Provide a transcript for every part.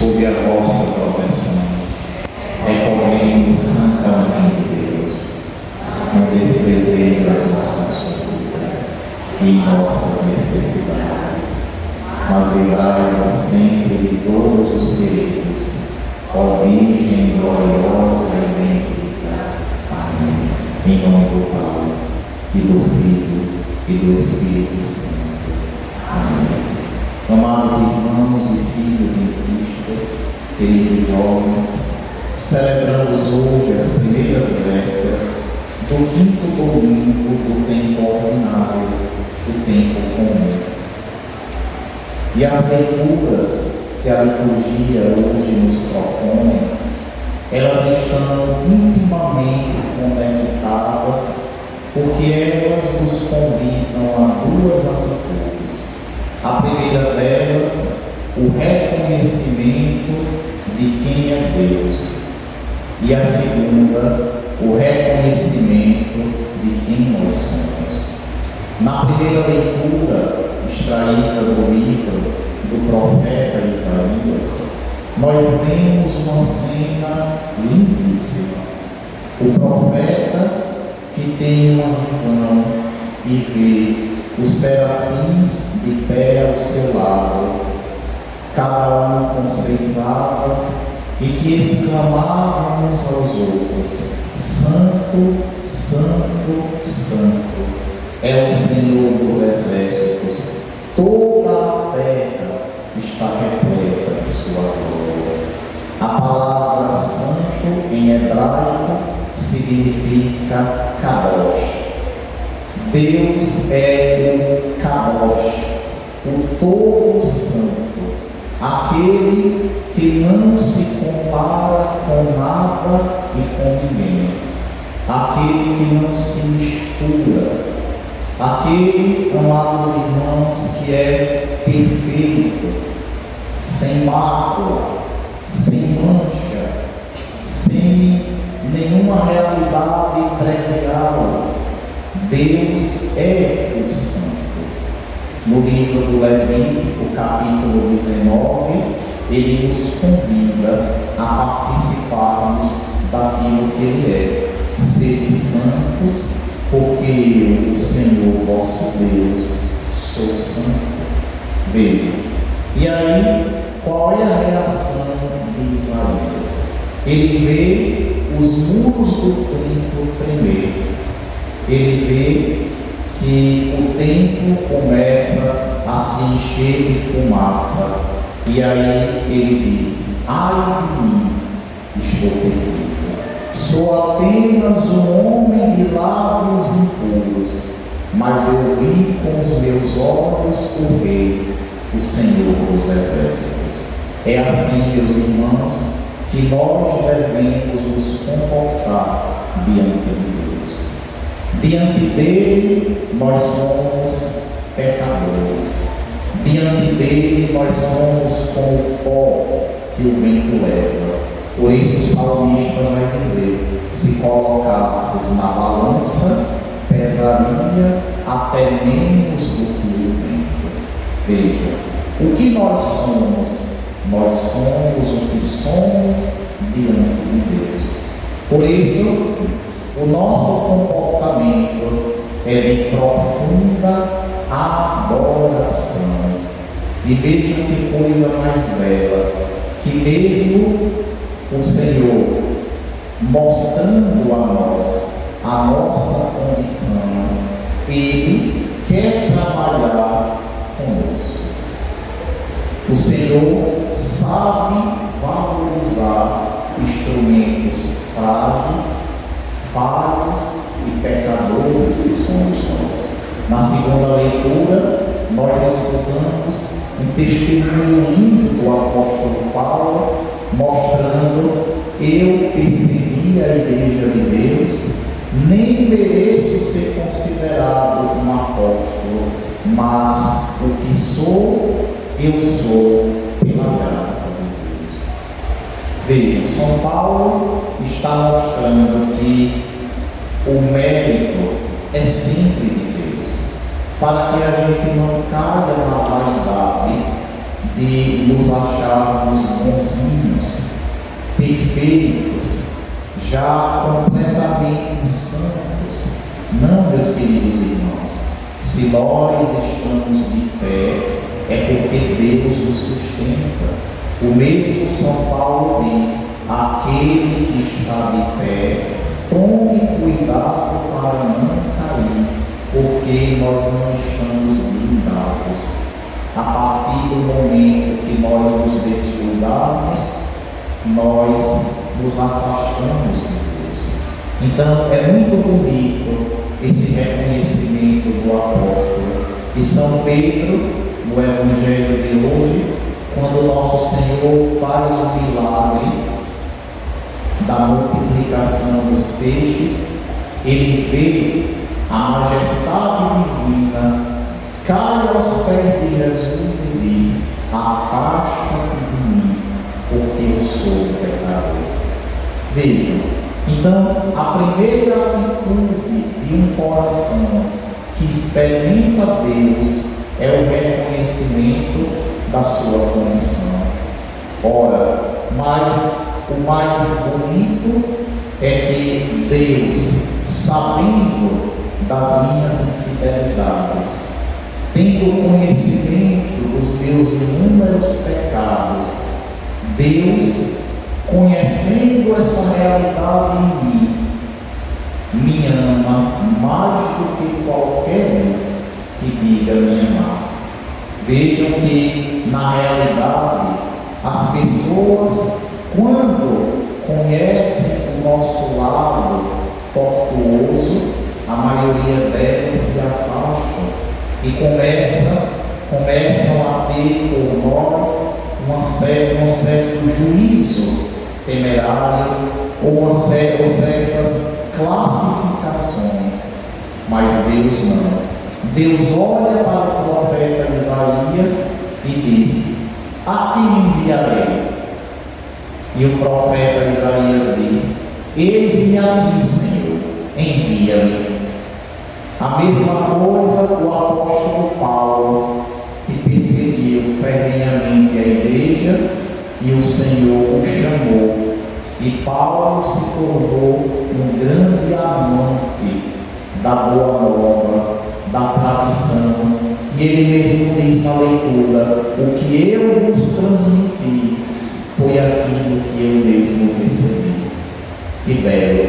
sob a vossa proteção. Recorremos, Santa Mãe de Deus, não desprezeis as nossas súplicas e nossas necessidades, mas livrai-nos sempre de todos os perigos, ó Virgem gloriosa e bendita. Amém. Em nome do Pai, e do Filho, e do Espírito Santo. Amém. Amados irmãos e filhos em Cristo, queridos jovens, celebramos hoje as primeiras vésperas do 5º domingo do tempo ordinário, do tempo comum. E as leituras que a liturgia hoje nos propõe, elas estão intimamente conectadas, porque elas nos convidam a duas atitudes. A primeira delas, o reconhecimento de quem é Deus. E a segunda, o reconhecimento de quem nós somos. Na primeira leitura, extraída do livro do profeta Isaías, nós vemos uma cena lindíssima. O profeta que tem uma visão e vê os serafins de pé ao seu lado, cada um com 6 asas, e que exclamavam uns aos outros: Santo, Santo, Santo é o Senhor dos exércitos, toda a terra está repleta de sua glória. A palavra santo em hebraico significa Kadosh. Deus é o Kadosh, o todo santo, aquele que não se compara com nada e com ninguém, aquele que não se mistura, aquele, amados irmãos, que é perfeito, sem mácula, sem mancha, sem nenhuma realidade trivial. Deus é o Santo. No livro do Levítico, capítulo 19, ele nos convida a participarmos daquilo que ele é. Sede santos, porque eu, o Senhor vosso Deus, sou santo. Vejam. E aí, qual é a reação de Isaías? Ele vê os muros do templo tremer. Ele vê que o templo começa a se encher de fumaça. E aí ele diz: ai de mim, estou perdido. Sou apenas um homem de lábios impuros, mas eu vi com os meus olhos o Rei, o Senhor dos exércitos. É assim, meus irmãos, que nós devemos nos comportar diante de Deus. Diante dele, nós somos pecadores. Diante dele, nós somos como o pó que o vento leva. Por isso o salmista vai dizer: se colocasses na balança, pesaria até menos do que o vento. Veja, o que nós somos? Nós somos o que somos diante de Deus. Por isso, o nosso comportamento é de profunda adoração. E vejam que coisa mais bela, que mesmo o Senhor mostrando a nós a nossa condição, Ele quer trabalhar conosco. O Senhor sabe valorizar instrumentos frágeis, falhos e pecadores que somos nós. Na segunda leitura, nós escutamos um testemunho lindo do apóstolo Paulo, mostrando: eu persegui a igreja de Deus, nem mereço ser considerado um apóstolo, mas o que sou, eu sou pela graça de Deus. Vejam, São Paulo está mostrando que o mérito é sempre de Deus, para que a gente não caia na vaidade de nos acharmos bonzinhos, perfeitos, já completamente santos. Não, meus queridos irmãos, se nós estamos de pé, é porque Deus nos sustenta. O mesmo São Paulo diz: aquele que está de pé, tome cuidado para não cair, porque nós não estamos blindados. A partir do momento que nós nos descuidarmos, nós nos afastamos de Deus. Então é muito bonito esse reconhecimento do apóstolo. E São Pedro, no Evangelho de hoje, quando nosso Senhor faz o milagre da multiplicação dos peixes, ele vê a majestade divina, cai aos pés de Jesus e diz: afasta-te de mim, porque eu sou pecador. Vejam, então a primeira atitude de um coração que experimenta Deus é o reconhecimento da sua condição. Ora, mas o mais bonito é que Deus, sabendo das minhas infidelidades, tendo conhecimento dos meus inúmeros pecados, Deus, conhecendo essa realidade em mim, me ama mais do que qualquer um que diga me amar. Vejam que, na realidade, as pessoas, quando conhecem o nosso lado tortuoso, a maioria delas se afastam e começam a ter por nós um certo juízo temerário ou certas classificações. Mas Deus não. Deus olha para o profeta Isaías e diz: a quem enviarei? E o profeta Isaías diz: eis-me aqui, Senhor, envia-me. A mesma coisa o apóstolo Paulo, que perseguiu ferrenhamente a igreja, e o Senhor o chamou, e Paulo se tornou um grande amante da boa nova, da tradição, e ele mesmo diz na leitura: o que eu vos transmiti foi aquilo que eu mesmo recebi. Que belo!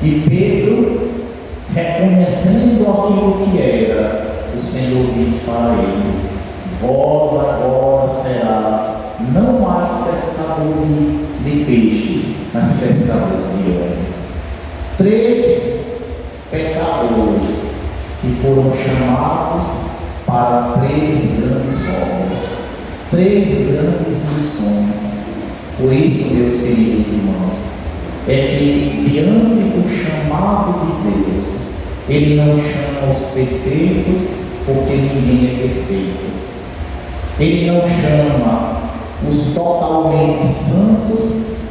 E Pedro, reconhecendo aquilo que era, o Senhor diz para ele: vós agora serás não mais pescador de peixes, mas pescador de homens. 3 pecadores que foram chamados para 3 grandes obras, 3 grandes missões. Por isso, meus queridos irmãos, é que diante do chamado de Deus, Ele não chama os perfeitos, porque ninguém é perfeito. Ele não chama os totalmente santos,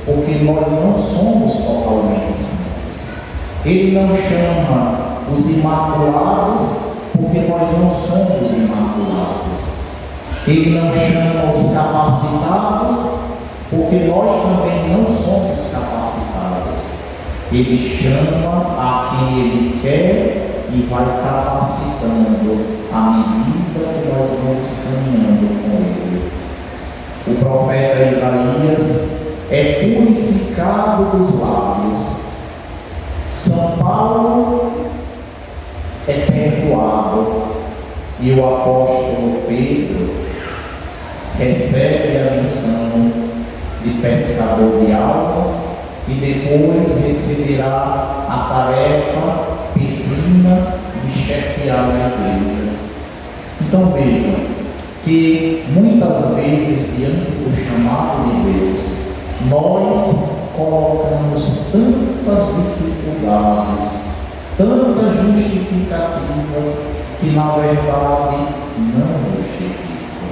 porque nós não somos totalmente santos. Ele não chama os imaculados, porque nós não somos imaculados. Ele não chama os capacitados, porque nós também não somos capacitados. Ele chama a quem Ele quer e vai capacitando à medida que nós vamos caminhando com Ele. O profeta Isaías é purificado dos lábios. São Paulo é perdoado, e o apóstolo Pedro recebe a missão de pescador de almas e depois receberá a tarefa pequena de chefiar a igreja. Então vejam que muitas vezes, diante do chamado de Deus, nós colocamos tantas dificuldades, tantas justificativas, que na verdade não justificam,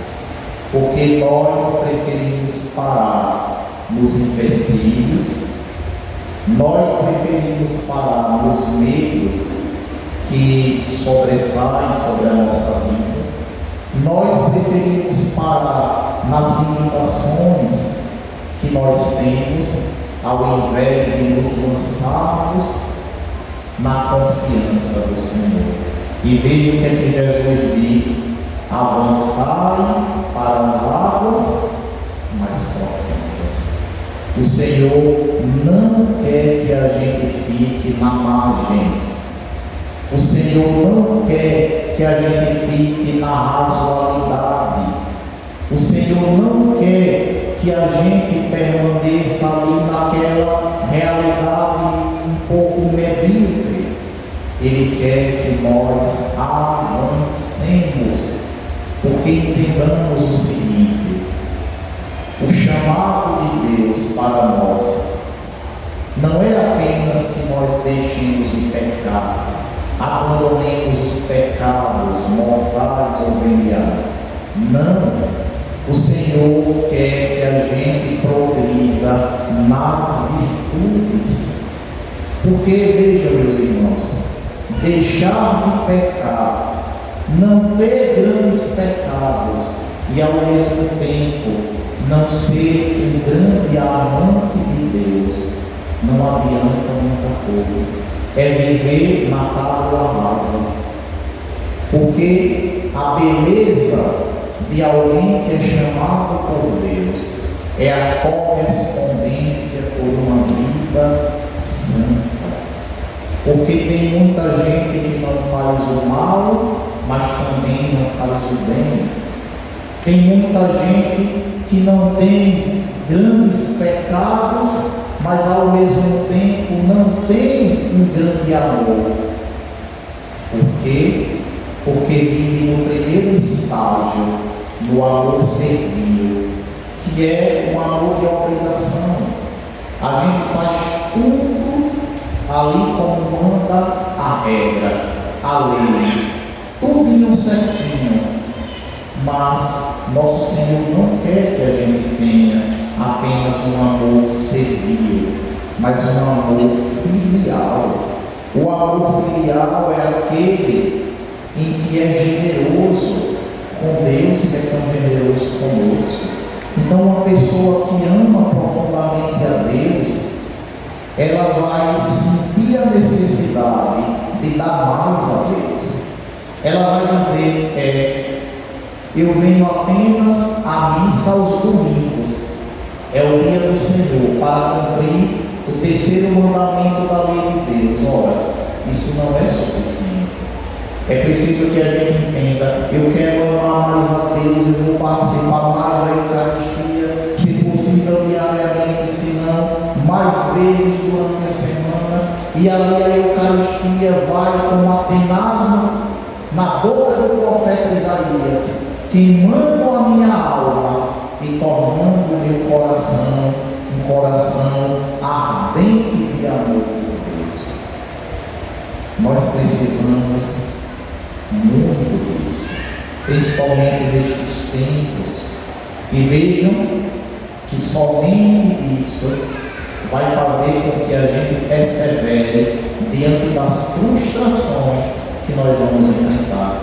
porque nós preferimos parar nos empecilhos, nós preferimos parar nos medos que sobressaem sobre a nossa vida, nós preferimos parar nas limitações que nós temos, ao invés de nos lançarmos na confiança do Senhor. E veja o que é que Jesus diz: avançai para as águas mais profundas. O Senhor não quer que a gente fique na margem. O Senhor não quer que a gente fique na razoabilidade. O Senhor não quer que a gente permaneça ali naquela realidade um pouco medíocre. Ele quer que nós avancemos, porque entendamos o seguinte: o chamado de Deus para nós não é apenas que nós deixemos de pecar, abandonemos os pecados mortais ou veniais. Não. O Senhor quer que a gente progrida nas virtudes. Porque, veja, meus irmãos, deixar de pecar, não ter grandes pecados e ao mesmo tempo não ser um grande amante de Deus, não adianta muita coisa. É viver na tábua rasa. Porque a beleza de alguém que é chamado por Deus é a correspondência por uma vida santa. Porque tem muita gente que não faz o mal, mas também não faz o bem. Tem muita gente que não tem grandes pecados, mas ao mesmo tempo não tem um grande amor. Por quê? Porque vive no primeiro estágio, no amor servil, que é um amor de obrigação. A gente faz tudo ali como manda a regra, a lei, tudo certinho. Mas nosso Senhor não quer que a gente tenha apenas um amor servil, mas um amor filial. O amor filial é aquele em que é generoso com Deus, que é tão generoso conosco. Então, uma pessoa que ama profundamente a Deus, ela vai sentir a necessidade de dar mais a Deus. Ela vai dizer: eu venho apenas à missa aos domingos, é o dia do Senhor, para cumprir o terceiro mandamento da lei de Deus. Ora, isso não é suficiente. É preciso que a gente entenda: eu quero amar mais a Deus, eu vou participar mais da Eucaristia, se possível diariamente, se não, mais vezes durante a semana. E ali a Eucaristia vai como a tenaz na boca do profeta Isaías, queimando a minha alma e tornando o meu coração um coração ardente de amor por Deus. Nós precisamos muito disso, principalmente nestes tempos. E vejam que somente isso vai fazer com que a gente persevere diante das frustrações que nós vamos enfrentar.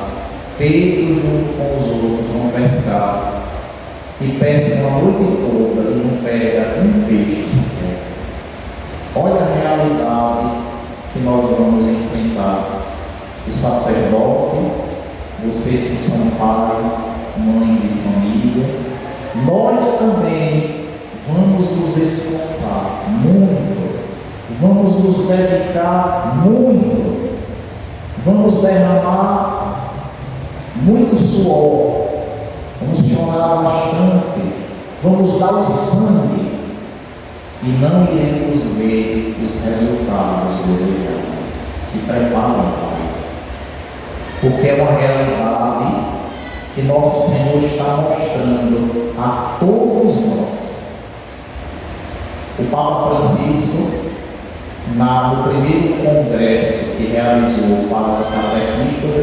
Pedro, junto com os outros, vão pescar e pescam a noite toda e não pega um peixe sequer. Olha a realidade que nós vamos enfrentar. O sacerdote, vocês que são pais, mães de família, nós também vamos nos esforçar muito, vamos nos dedicar muito, vamos derramar muito suor, vamos chorar bastante, vamos dar o sangue e não iremos ver os resultados desejados. Se preparem para isso, porque é uma realidade que nosso Senhor está mostrando a todos nós. O Papa Francisco, no primeiro congresso que realizou para os catequistas,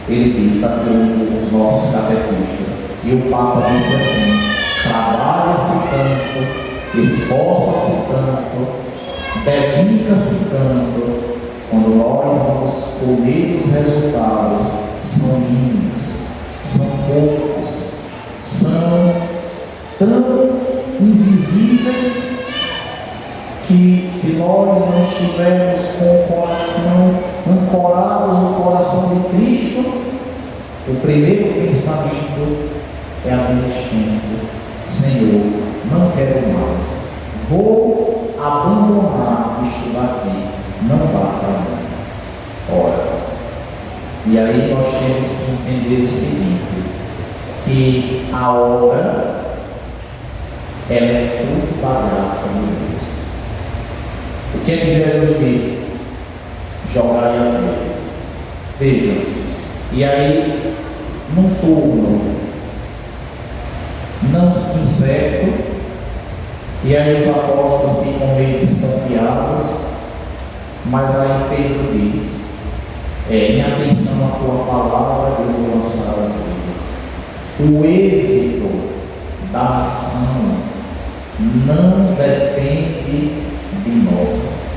ele diz para os nossos catequistas, e o Papa disse assim: trabalha-se tanto, esforça-se tanto, dedica-se tanto, quando nós vamos colher os resultados, são mínimos, são poucos, são tão invisíveis que, se nós não estivermos com o coração ancorados no coração de Cristo, o primeiro pensamento é a desistência. Senhor, não quero mais, vou abandonar isto daqui, não dá para mim. Ora, e aí nós temos que entender o seguinte, que a obra, ela é fruto da graça de Deus. O que é que Jesus disse? Jogai as redes. Vejam, e aí, num turno não incerto, e aí os apóstolos ficam meio desconfiados, mas aí Pedro diz: em atenção à tua palavra, eu vou lançar as redes. O êxito da missão não depende de nós.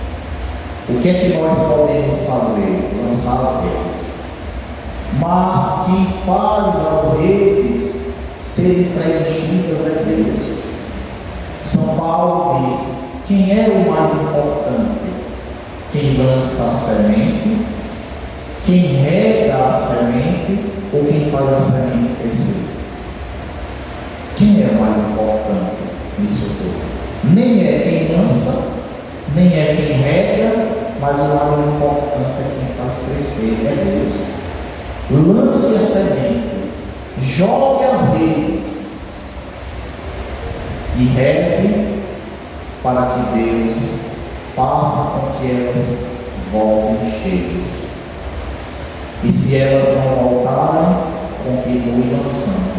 O que é que nós podemos fazer? Lançar as redes. Mas quem faz as redes serem preenchidas é Deus. São Paulo diz: quem é o mais importante? Quem lança a semente, quem rega a semente ou quem faz a semente crescer? Quem é o mais importante nisso tudo? Nem é quem lança, nem é quem rega, mas o mais importante é quem faz crescer, é Deus. Lance a semente, jogue as redes e reze para que Deus faça com que elas voltem cheias. E se elas não voltarem, continue lançando,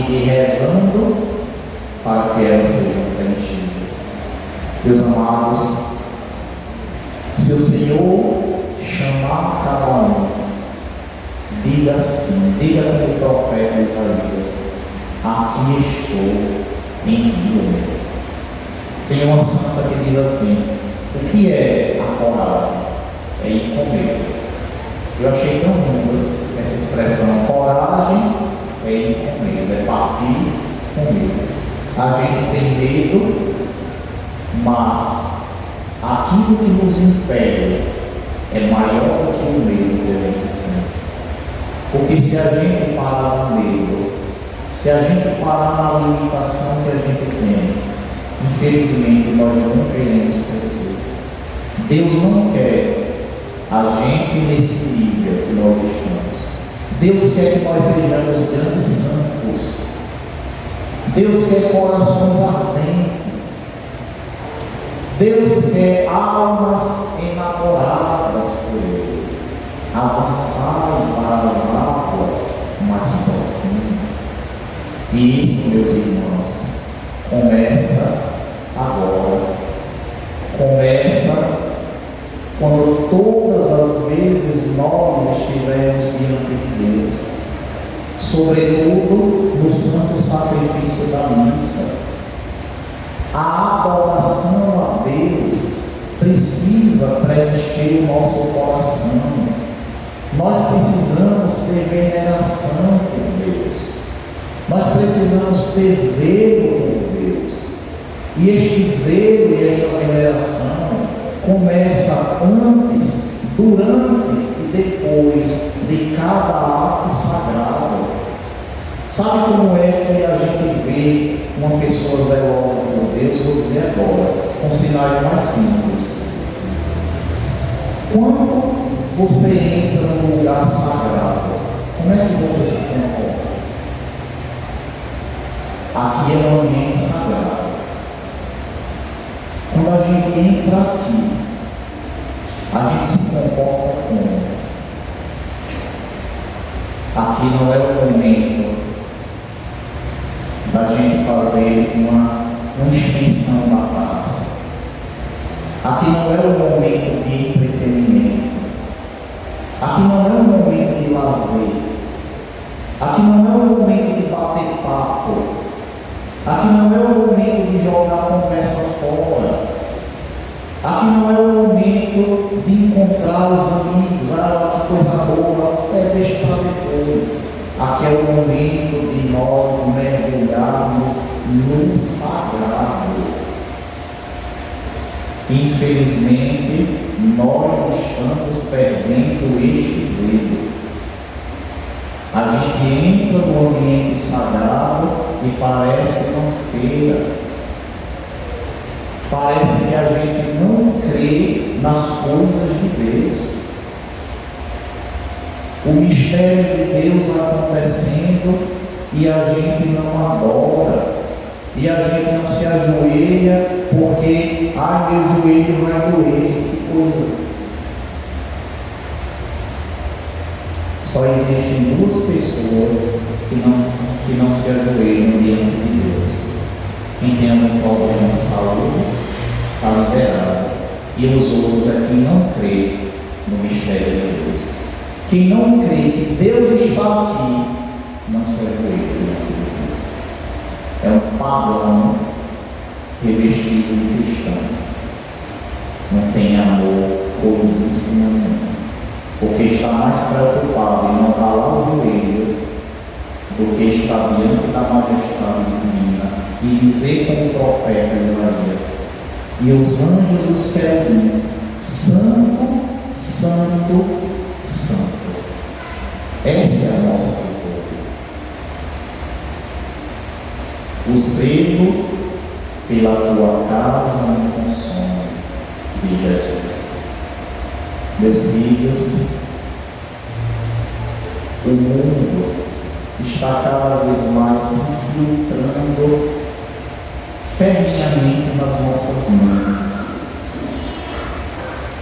e rezando para que elas sejam preenchidas. Meus amados, se o Senhor chamar cada um, diga assim, diga como o profeta Isaías: aqui estou, envia-me. Tem uma santa que diz assim: o que é a coragem? É ir com medo. Eu achei tão linda essa expressão. Coragem é ir com medo, é partir com medo. A gente tem medo, mas aquilo que nos impede é maior do que o medo que a gente sente. Porque se a gente parar no medo, se a gente parar na limitação que a gente tem, infelizmente nós não queremos crescer. Deus não quer a gente nesse nível que nós estamos. Deus quer que nós sejamos grandes santos. Deus quer corações ardentes. Deus quer almas enamoradas por Ele. Avançar para as águas mais profundas. E isso, meus irmãos, começa agora. Começa quando todas as vezes nós estivermos diante de Deus, sobretudo no santo sacrifício da missa. A adoração a Deus precisa preencher o nosso coração. Nós precisamos ter veneração por Deus. Nós precisamos ter zelo por Deus. E este zelo e esta veneração começa antes, durante e depois de cada ato sagrado. Sabe como é que a gente vê uma pessoa zelosa por Deus? Vou dizer agora, com sinais mais simples. Quando você entra num lugar sagrado, como é que você se comporta? Aqui é um ambiente sagrado. Quando a gente entra aqui, a gente se comporta como? Aqui não é o momento da gente fazer uma extensão da praça. Aqui não é o momento de entretenimento. Aqui não é o momento de lazer. Aqui não é o momento de bater papo. Aqui não é o momento de jogar a conversa fora. Aqui não é o momento de encontrar os amigos, que coisa boa, deixa para depois. Aqui é o momento de nós mergulharmos no sagrado. Infelizmente, nós estamos perdendo este zelo. A gente entra no ambiente sagrado e parece uma feira. Parece que a gente não crê nas coisas de Deus. O mistério de Deus acontecendo e a gente não adora. E a gente não se ajoelha porque, meu joelho vai doer. Que coisa. Só existem duas pessoas que não se ajoelham diante de Deus. Quem tem algum problema de saúde está liberado. E os outros é quem não crê no mistério de Deus. Quem não crê que Deus está aqui, não se ajoelha diante de Deus. É um pagão revestido de cristão. Não tem amor, coisíssima nenhuma. Porque está mais preocupado em não ralar o joelho do que estar diante da majestade divina e dizer como o profeta Isaías: e os anjos, os querubins, santo, santo, santo. Essa é a nossa cultura. O zelo pela tua casa me consome, de Jesus. Meus filhos, o mundo está cada vez mais se filtrando ferrenhamente nas nossas mãos.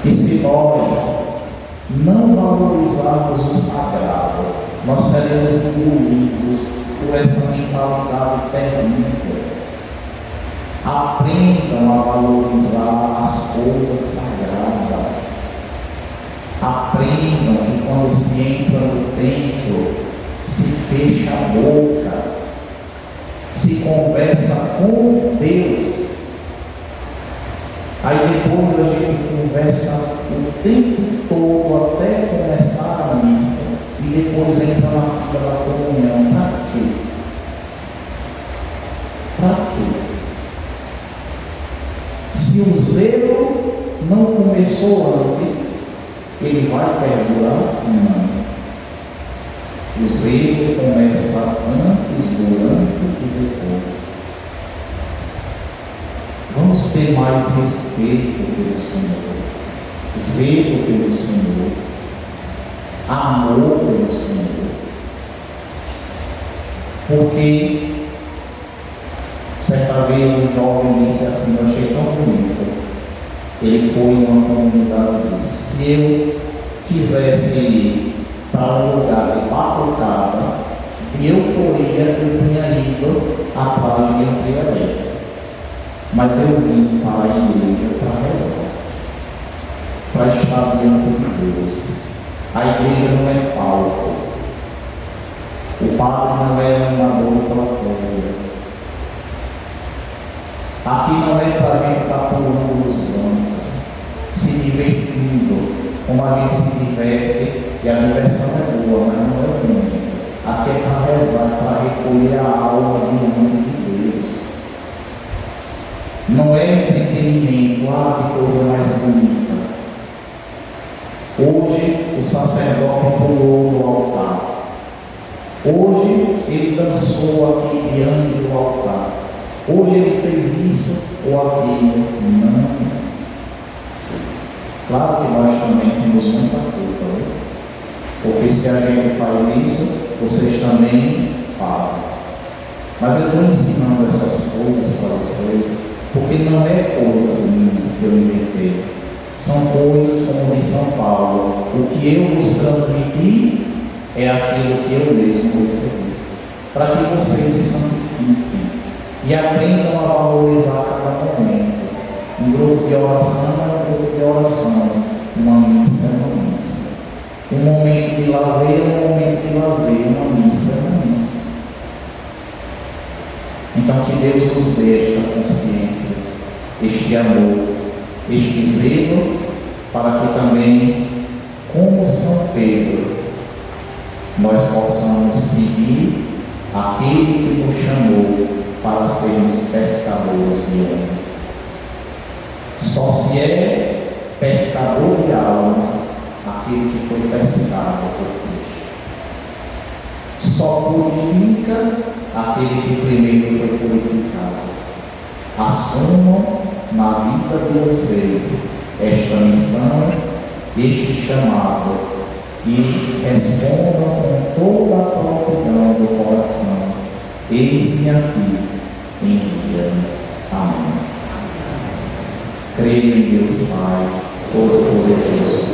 E se nós não valorizarmos o sagrado, nós seremos engolidos por essa mentalidade terrível. Aprendam a valorizar as coisas sagradas. Aprendam que quando se entra no templo, se fecha a boca, se conversa com Deus. Aí depois a gente conversa o tempo todo até começar a missa e depois entra na fila da comunhão. Para quê? Para quê? Se o zelo não começou antes, ele vai perdurar? Não. O zelo começa antes, durante e depois. Vamos ter mais respeito pelo Senhor, zelo pelo Senhor, amor pelo Senhor. Porque certa vez um jovem disse assim, eu achei tão bonito. Ele foi em uma comunidade e disse: se eu quisesse ir para um lugar de batucada, de euforia, eu tinha ido atrás de André. Mas eu vim para a igreja para rezar, para estar diante de Deus. A igreja não é palco. O padre não é animador platório. Aqui não é para a gente estar pulando nos bancos, se divertindo, como a gente se diverte, e a diversão é boa, mas não é única. Aqui é para rezar, para recolher a alma diante de Deus. Não é entretenimento, que coisa mais bonita. Hoje o sacerdote pulou no altar. Hoje ele dançou aqui diante do altar. Hoje ele fez isso ou aquilo. Não. Claro que nós também temos muita culpa, né? Porque se a gente faz isso, vocês também fazem. Mas eu estou ensinando essas coisas para vocês, porque não é coisas minhas que eu inventei. São coisas, como diz São Paulo: o que eu vos transmiti é aquilo que eu mesmo recebi. Para que vocês se santifiquem e aprendam a valorizar cada momento. Um grupo de oração é um grupo de oração, uma missa é uma missa. Um momento de lazer é um momento de lazer, uma missa é uma missa. Então que Deus nos dê esta consciência, este amor, este zelo, para que também, como São Pedro, nós possamos seguir aquele que nos chamou para sermos pescadores de homens. Só se é pescador de almas aquele que foi pescado por Cristo. Só purifica aquele que primeiro foi purificado. Assumam na vida de vocês esta missão, este chamado, e respondam com toda a prontidão do coração: eis-me aqui, envia-me. Amém. Creio em Deus Pai Todo-Poderoso,